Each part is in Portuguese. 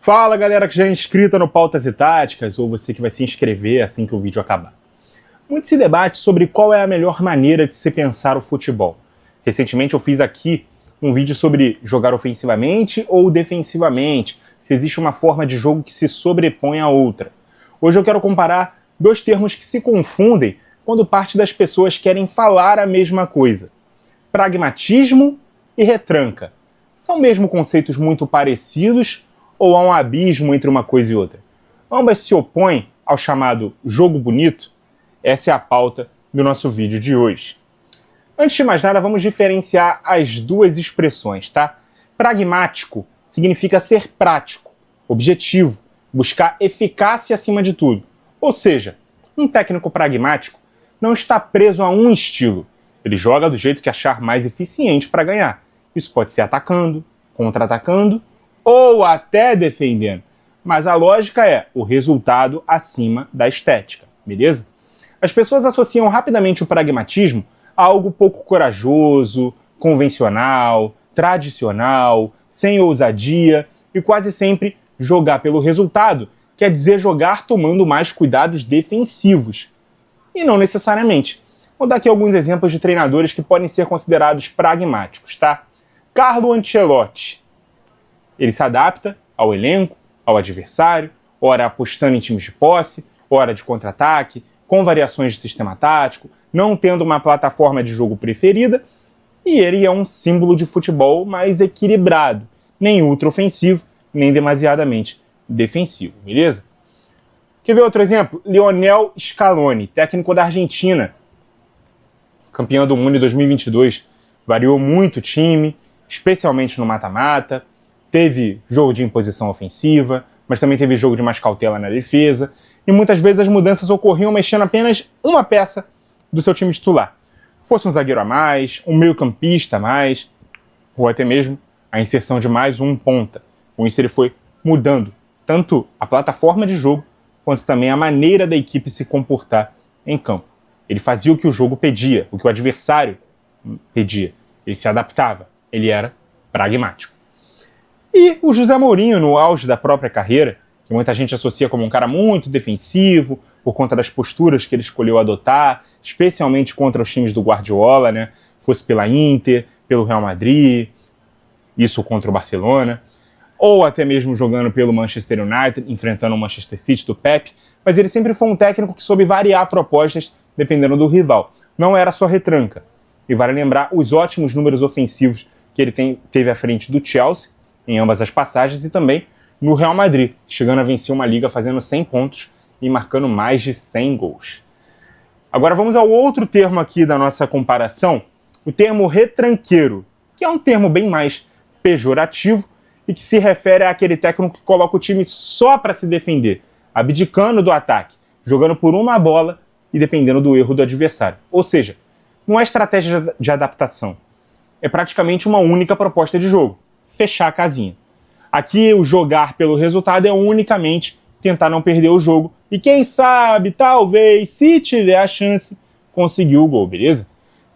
Fala galera que já é inscrita no Pautas e Táticas, ou você que vai se inscrever assim que o vídeo acabar. Muito se debate sobre qual é a melhor maneira de se pensar o futebol. Recentemente eu fiz aqui um vídeo sobre jogar ofensivamente ou defensivamente, se existe uma forma de jogo que se sobrepõe à outra. Hoje eu quero comparar dois termos que se confundem quando parte das pessoas querem falar a mesma coisa. Pragmatismo e retranca. São mesmo conceitos muito parecidos ou há um abismo entre uma coisa e outra? Ambas se opõem ao chamado jogo bonito? Essa é a pauta do nosso vídeo de hoje. Antes de mais nada, vamos diferenciar as duas expressões, tá? Pragmático significa ser prático, objetivo, buscar eficácia acima de tudo. Ou seja, um técnico pragmático não está preso a um estilo. Ele joga do jeito que achar mais eficiente para ganhar. Isso pode ser atacando, contra-atacando ou até defendendo. Mas a lógica é o resultado acima da estética, beleza? As pessoas associam rapidamente o pragmatismo a algo pouco corajoso, convencional, tradicional, sem ousadia e quase sempre jogar pelo resultado quer dizer jogar tomando mais cuidados defensivos. E não necessariamente. Vou dar aqui alguns exemplos de treinadores que podem ser considerados pragmáticos, tá? Carlo Ancelotti. Ele se adapta ao elenco, ao adversário, ora apostando em times de posse, ora de contra-ataque, com variações de sistema tático, não tendo uma plataforma de jogo preferida, e ele é um símbolo de futebol mais equilibrado, nem ultra-ofensivo, nem demasiadamente defensivo, beleza? Quer ver outro exemplo? Lionel Scaloni, técnico da Argentina, campeão do mundo em 2022, variou muito o time, especialmente no mata-mata, teve jogo de imposição ofensiva, mas também teve jogo de mais cautela na defesa, e muitas vezes as mudanças ocorriam mexendo apenas uma peça do seu time titular. Fosse um zagueiro a mais, um meio-campista a mais, ou até mesmo a inserção de mais um ponta. Com isso ele foi mudando tanto a plataforma de jogo, quanto também a maneira da equipe se comportar em campo. Ele fazia o que o jogo pedia, o que o adversário pedia. Ele se adaptava, ele era pragmático. E o José Mourinho, no auge da própria carreira, que muita gente associa como um cara muito defensivo, por conta das posturas que ele escolheu adotar, especialmente contra os times do Guardiola, né? Fosse pela Inter, pelo Real Madrid, isso contra o Barcelona, ou até mesmo jogando pelo Manchester United, enfrentando o Manchester City do Pep, mas ele sempre foi um técnico que soube variar propostas dependendo do rival. Não era só retranca. E vale lembrar os ótimos números ofensivos que ele teve à frente do Chelsea, em ambas as passagens, e também no Real Madrid, chegando a vencer uma liga fazendo 100 pontos e marcando mais de 100 gols. Agora vamos ao outro termo aqui da nossa comparação, o termo retranqueiro, que é um termo bem mais pejorativo e que se refere àquele técnico que coloca o time só para se defender, abdicando do ataque, jogando por uma bola e dependendo do erro do adversário. Ou seja, não é estratégia de adaptação, é praticamente uma única proposta de jogo. Fechar a casinha. Aqui o jogar pelo resultado é unicamente tentar não perder o jogo e quem sabe, talvez, se tiver a chance, conseguir o gol, beleza?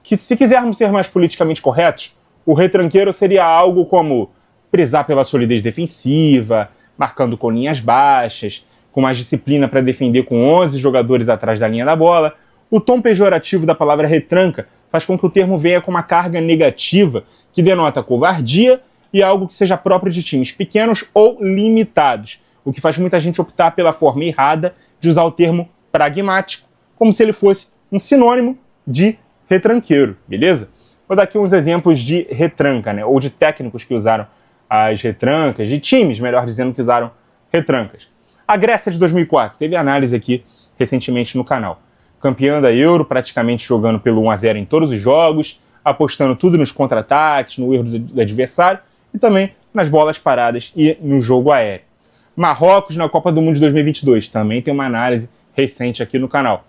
Que se quisermos ser mais politicamente corretos, o retranqueiro seria algo como prezar pela solidez defensiva, marcando com linhas baixas, com mais disciplina para defender com 11 jogadores atrás da linha da bola. O tom pejorativo da palavra retranca faz com que o termo venha com uma carga negativa que denota covardia e algo que seja próprio de times pequenos ou limitados, o que faz muita gente optar pela forma errada de usar o termo pragmático, como se ele fosse um sinônimo de retranqueiro, beleza? Vou dar aqui uns exemplos de retranca, né? Ou de técnicos que usaram as retrancas, de times, melhor dizendo, que usaram retrancas. A Grécia de 2004, teve análise aqui recentemente no canal. Campeã da Euro, praticamente jogando pelo 1-0 em todos os jogos, apostando tudo nos contra-ataques, no erro do adversário, e também nas bolas paradas e no jogo aéreo. Marrocos na Copa do Mundo de 2022, também tem uma análise recente aqui no canal.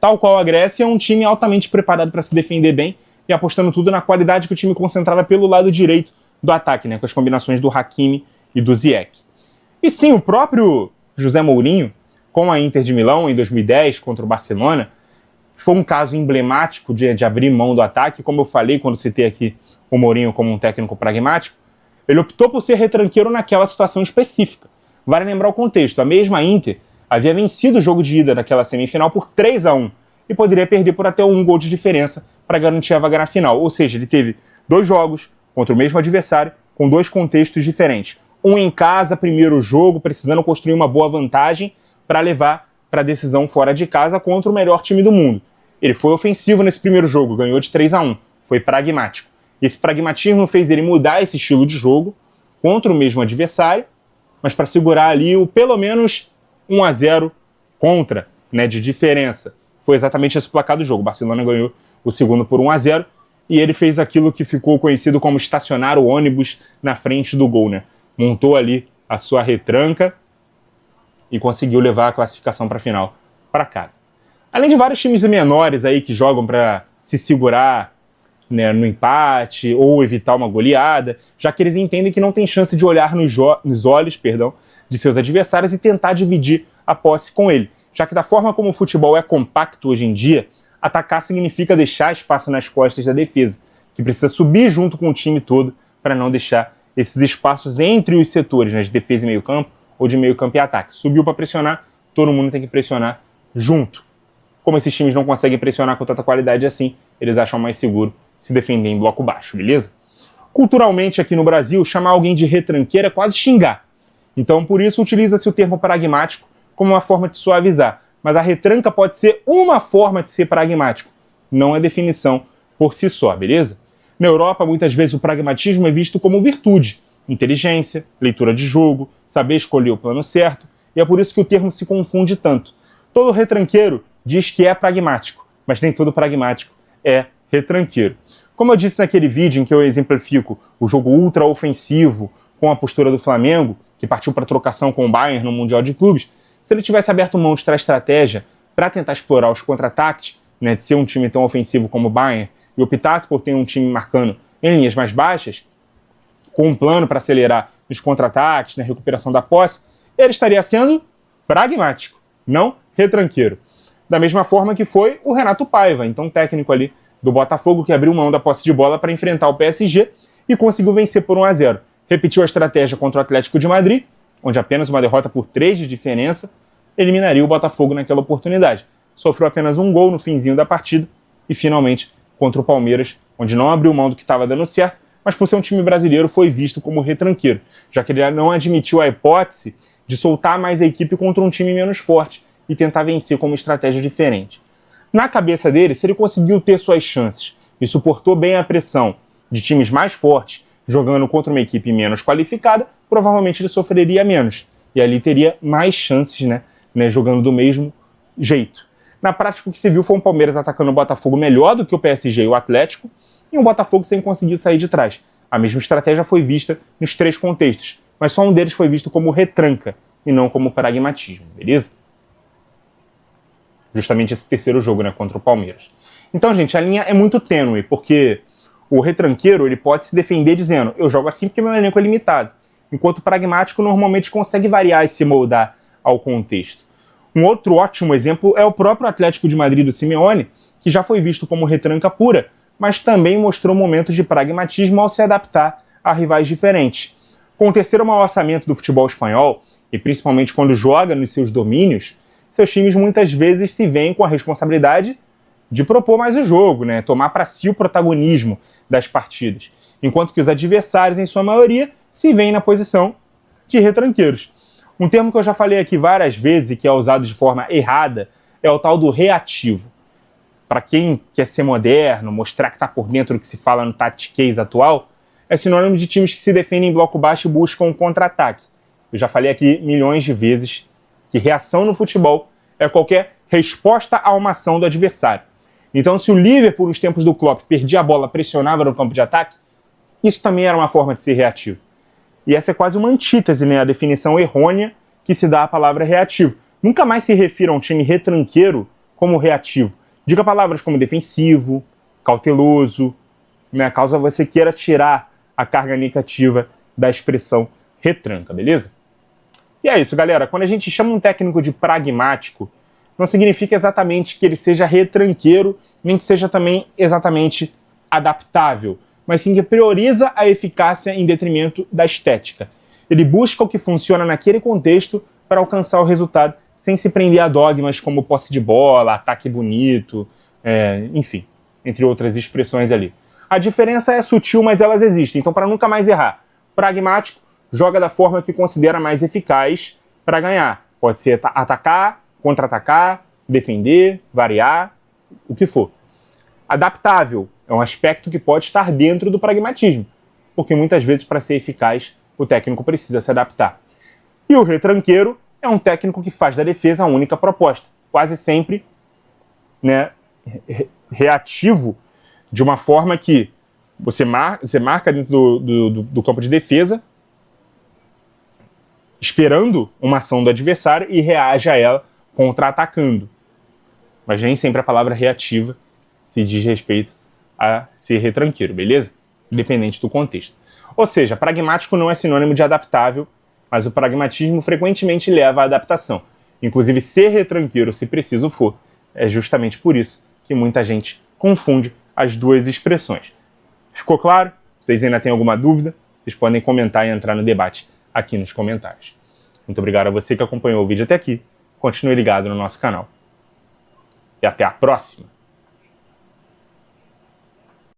Tal qual a Grécia, é um time altamente preparado para se defender bem e apostando tudo na qualidade que o time concentrava pelo lado direito do ataque, né, com as combinações do Hakimi e do Ziyech. E sim, o próprio José Mourinho, com a Inter de Milão em 2010 contra o Barcelona, foi um caso emblemático de abrir mão do ataque. Como eu falei quando citei aqui o Mourinho como um técnico pragmático, Ele optou por ser retranqueiro naquela situação específica. Vale lembrar o contexto, a mesma Inter havia vencido o jogo de ida daquela semifinal por 3-1 e poderia perder por até 1 gol de diferença para garantir a vaga na final. Ou seja, ele teve 2 jogos contra o mesmo adversário com 2 contextos diferentes. Um em casa, primeiro jogo, precisando construir uma boa vantagem para levar para a decisão fora de casa contra o melhor time do mundo. Ele foi ofensivo nesse primeiro jogo, ganhou de 3-1, foi pragmático. Esse pragmatismo fez ele mudar esse estilo de jogo contra o mesmo adversário, mas para segurar ali o pelo menos 1-0 contra, né, de diferença. Foi exatamente esse o placar do jogo. O Barcelona ganhou o segundo por 1-0 e ele fez aquilo que ficou conhecido como estacionar o ônibus na frente do gol, né? Montou ali a sua retranca e conseguiu levar a classificação para a final para casa. Além de vários times menores aí que jogam para se segurar, né, no empate ou evitar uma goleada, já que eles entendem que não tem chance de olhar nos olhos de seus adversários e tentar dividir a posse com ele. Já que da forma como o futebol é compacto hoje em dia, atacar significa deixar espaço nas costas da defesa, que precisa subir junto com o time todo para não deixar esses espaços entre os setores, né, de defesa e meio campo ou de meio campo e ataque. Subiu para pressionar, todo mundo tem que pressionar junto. Como esses times não conseguem pressionar com tanta qualidade assim, eles acham mais seguro se defender em bloco baixo, beleza? Culturalmente aqui no Brasil, chamar alguém de retranqueiro é quase xingar. Então por isso utiliza-se o termo pragmático como uma forma de suavizar. Mas a retranca pode ser uma forma de ser pragmático, não é definição por si só, beleza? Na Europa, muitas vezes o pragmatismo é visto como virtude, inteligência, leitura de jogo, saber escolher o plano certo, e é por isso que o termo se confunde tanto. Todo retranqueiro diz que é pragmático, mas nem todo pragmático é retranqueiro. Como eu disse naquele vídeo em que eu exemplifico o jogo ultra ofensivo com a postura do Flamengo, que partiu para trocação com o Bayern no Mundial de Clubes, se ele tivesse aberto mão de outra estratégia para tentar explorar os contra-ataques, né, de ser um time tão ofensivo como o Bayern, e optasse por ter um time marcando em linhas mais baixas, com um plano para acelerar nos contra-ataques, na recuperação da posse, ele estaria sendo pragmático, não retranqueiro. Da mesma forma que foi o Renato Paiva, então técnico ali do Botafogo, que abriu mão da posse de bola para enfrentar o PSG e conseguiu vencer por 1-0. Repetiu a estratégia contra o Atlético de Madrid, onde apenas uma derrota por 3 de diferença eliminaria o Botafogo naquela oportunidade. Sofreu apenas um gol no finzinho da partida e finalmente contra o Palmeiras, onde não abriu mão do que estava dando certo, mas por ser um time brasileiro foi visto como retranqueiro, já que ele não admitiu a hipótese de soltar mais a equipe contra um time menos forte e tentar vencer com uma estratégia diferente. Na cabeça dele, se ele conseguiu ter suas chances e suportou bem a pressão de times mais fortes, jogando contra uma equipe menos qualificada, provavelmente ele sofreria menos. E ali teria mais chances, né, jogando do mesmo jeito. Na prática, o que se viu foi um Palmeiras atacando o Botafogo melhor do que o PSG e o Atlético, e um Botafogo sem conseguir sair de trás. A mesma estratégia foi vista nos 3 contextos, mas só um deles foi visto como retranca e não como pragmatismo, beleza? Justamente esse terceiro jogo, né, contra o Palmeiras. Então, gente, a linha é muito tênue, porque o retranqueiro ele pode se defender dizendo eu jogo assim porque meu elenco é limitado, enquanto o pragmático normalmente consegue variar e se moldar ao contexto. Um outro ótimo exemplo é o próprio Atlético de Madrid do Simeone, que já foi visto como retranca pura, mas também mostrou momentos de pragmatismo ao se adaptar a rivais diferentes. Com o terceiro maior orçamento do futebol espanhol, e principalmente quando joga nos seus domínios, seus times muitas vezes se veem com a responsabilidade de propor mais o jogo, né? Tomar para si o protagonismo das partidas, enquanto que os adversários, em sua maioria, se veem na posição de retranqueiros. Um termo que eu já falei aqui várias vezes e que é usado de forma errada é o tal do reativo. Para quem quer ser moderno, mostrar que está por dentro do que se fala no tactiquez atual, é sinônimo de times que se defendem em bloco baixo e buscam um contra-ataque. Eu já falei aqui milhões de vezes que reação no futebol é qualquer resposta a uma ação do adversário. Então, se o Liverpool, nos tempos do Klopp, perdia a bola, pressionava no campo de ataque, isso também era uma forma de ser reativo. E essa é quase uma antítese, né? A definição errônea que se dá à palavra reativo. Nunca mais se refira a um time retranqueiro como reativo. Diga palavras como defensivo, cauteloso, né? Caso você queira tirar a carga negativa da expressão retranca, beleza? E é isso, galera. Quando a gente chama um técnico de pragmático, não significa exatamente que ele seja retranqueiro, nem que seja também exatamente adaptável. mas sim que prioriza a eficácia em detrimento da estética. Ele busca o que funciona naquele contexto para alcançar o resultado, sem se prender a dogmas como posse de bola, ataque bonito, enfim, entre outras expressões ali. A diferença é sutil, mas elas existem. Então, para nunca mais errar, pragmático joga da forma que considera mais eficaz para ganhar. Pode ser atacar, contra-atacar, defender, variar, o que for. Adaptável é um aspecto que pode estar dentro do pragmatismo, porque muitas vezes, para ser eficaz, o técnico precisa se adaptar. E o retranqueiro é um técnico que faz da defesa a única proposta, quase sempre, né, reativo, de uma forma que você marca dentro do campo de defesa, esperando uma ação do adversário e reage a ela contra-atacando. Mas nem sempre a palavra reativa se diz respeito a ser retranqueiro, beleza? Independente do contexto. Ou seja, pragmático não é sinônimo de adaptável, mas o pragmatismo frequentemente leva à adaptação. Inclusive, ser retranqueiro, se preciso for. É justamente por isso que muita gente confunde as duas expressões. Ficou claro? Vocês ainda têm alguma dúvida? Vocês podem comentar e entrar no debate aqui nos comentários. Muito obrigado a você que acompanhou o vídeo até aqui. Continue ligado no nosso canal. E até a próxima!